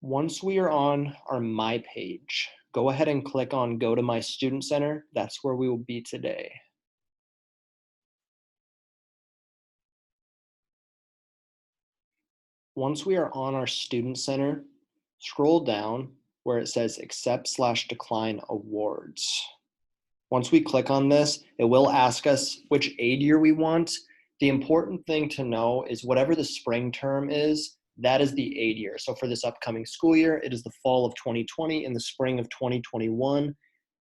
Once we are on our My page, go ahead and click on Go to My Student Center. That's where we will be today. Once we are on our Student Center, scroll down where it says Accept/Decline Awards. Once we click on this, it will ask us which aid year we want. The important thing to know is whatever the spring term is, that is the aid year. So for this upcoming school year, it is the fall of 2020 and the spring of 2021.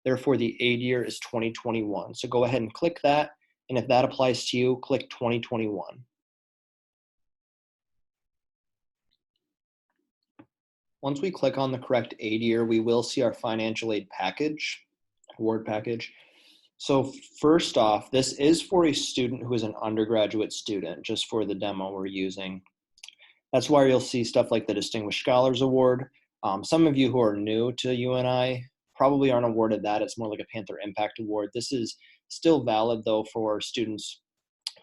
Therefore, the aid year is 2021. So go ahead and click that. And if that applies to you, click 2021. Once we click on the correct aid year, we will see our financial aid package, award package. So first off, this is for a student who is an undergraduate student, just for the demo we're using. That's why you'll see stuff like the Distinguished Scholars Award. Some of you who are new to UNI probably aren't awarded that. It's more like a Panther Impact Award. This is still valid, though, for students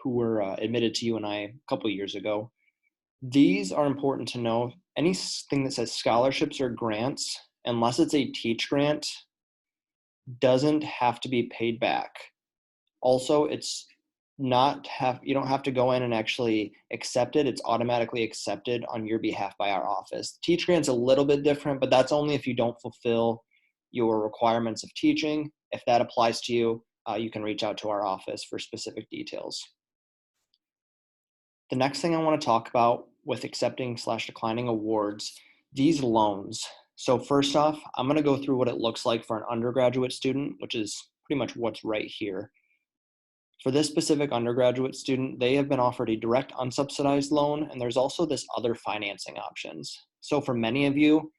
who were admitted to UNI a couple years ago. These are important to know. Anything that says scholarships or grants, unless it's a teach grant, doesn't have to be paid back. Also, it's not have you don't have to go in and actually accept it. It's automatically accepted on your behalf by our office. Teach grant's a little bit different, but that's only if you don't fulfill your requirements of teaching. If that applies to you, you can reach out to our office for specific details. The next thing I want to talk about with accepting/declining awards, these loans. So first off, I'm going to go through what it looks like for an undergraduate student, which is pretty much what's right here. For this specific undergraduate student, they have been offered a direct unsubsidized loan, and there's also this other financing options. So for many of you,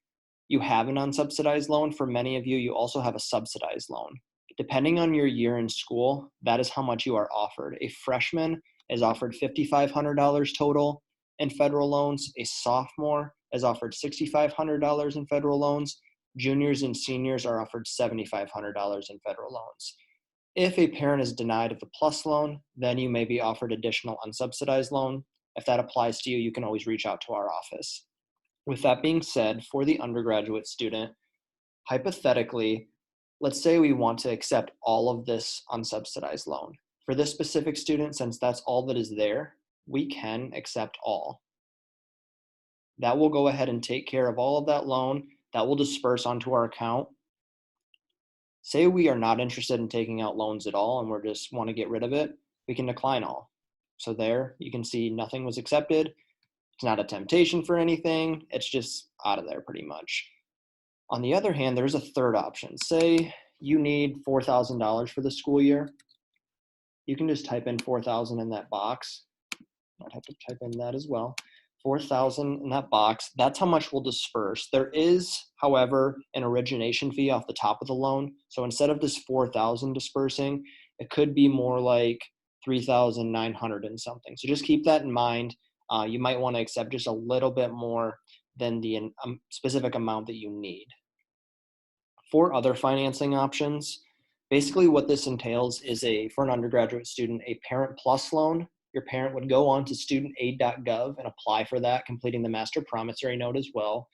you have an unsubsidized loan. For many of you, you also have a subsidized loan. Depending on your year in school, that is how much you are offered. A freshman is offered $5,500 total in federal loans. A sophomore is offered $6,500 in federal loans. Juniors and seniors are offered $7,500 in federal loans. If a parent is denied of the PLUS loan, then you may be offered additional unsubsidized loan. If that applies to you, you can always reach out to our office. With that being said, for the undergraduate student, hypothetically, let's say we want to accept all of this unsubsidized loan. For this specific student, since that's all that is there, we can accept all. That will go ahead and take care of all of that loan. That will disperse onto our account. Say we are not interested in taking out loans at all and we just want to get rid of it, we can decline all. So there you can see nothing was accepted. It's not a temptation for anything. It's just out of there pretty much. On the other hand, there's a third option. Say you need $4,000 for the school year. You can just type in 4,000 in that box. I'd have to type in that as well. 4,000 in that box. That's how much we'll disperse. There is, however, an origination fee off the top of the loan. So instead of this 4,000 dispersing, it could be more like 3,900 and something. So just keep that in mind. You might want to accept just a little bit more than the specific amount that you need. For other financing options, basically what this entails is for an undergraduate student, a Parent Plus loan. Your parent would go on to studentaid.gov and apply for that, completing the master promissory note as well.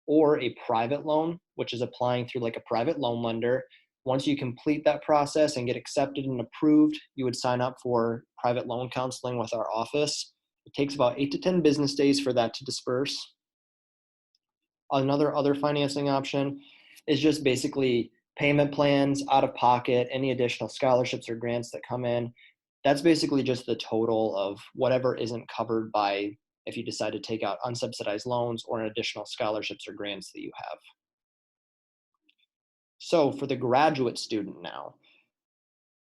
Or a private loan, which is applying through like a private loan lender. Once you complete that process and get accepted and approved, you would sign up for private loan counseling with our office. It takes about 8 to 10 business days for that to disperse. Another other financing option is just basically payment plans, out of pocket, any additional scholarships or grants that come in. That's basically just the total of whatever isn't covered by if you decide to take out unsubsidized loans or additional scholarships or grants that you have. So for the graduate student now,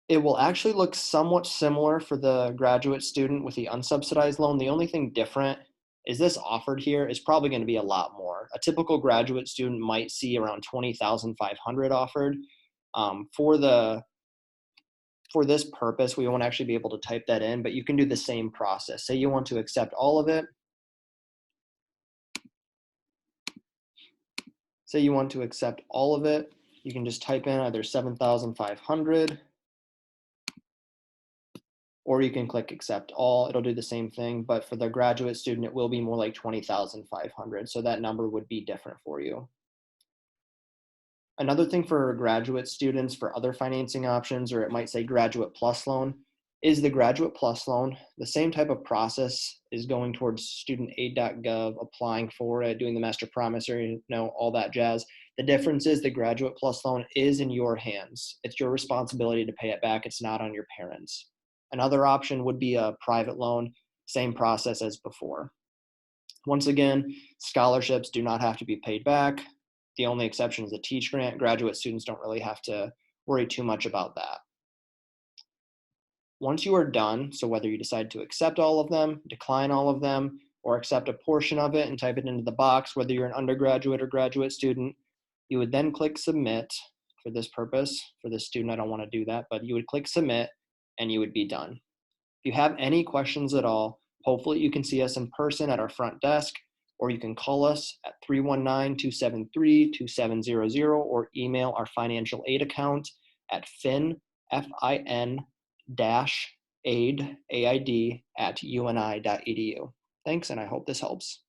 it will actually look somewhat similar for the graduate student with the unsubsidized loan. The only thing different is this offered here is probably going to be a lot more. A typical graduate student might see around 20,500 offered. For this purpose, we won't actually be able to type that in, but you can do the same process. Say you want to accept all of it. Say you want to accept all of it. You can just type in either 7,500 or you can click accept all. It'll do the same thing, but for the graduate student, it will be more like 20,500. So that number would be different for you. Another thing for graduate students for other financing options, or it might say graduate plus loan, is the graduate plus loan. The same type of process is going towards studentaid.gov, applying for it, doing the master promissory note, all that jazz. The difference is the graduate plus loan is in your hands. It's your responsibility to pay it back. It's not on your parents. Another option would be a private loan, same process as before. Once again, scholarships do not have to be paid back. The only exception is the Teach Grant. Graduate students don't really have to worry too much about that. Once you are done, so whether you decide to accept all of them, decline all of them, or accept a portion of it and type it into the box, whether you're an undergraduate or graduate student, you would then click submit for this purpose. For this student, I don't want to do that, but you would click submit and you would be done. If you have any questions at all, hopefully you can see us in person at our front desk, or you can call us at 319-273-2700 or email our financial aid account at fin-aid, AID @uni.edu. Thanks, and I hope this helps.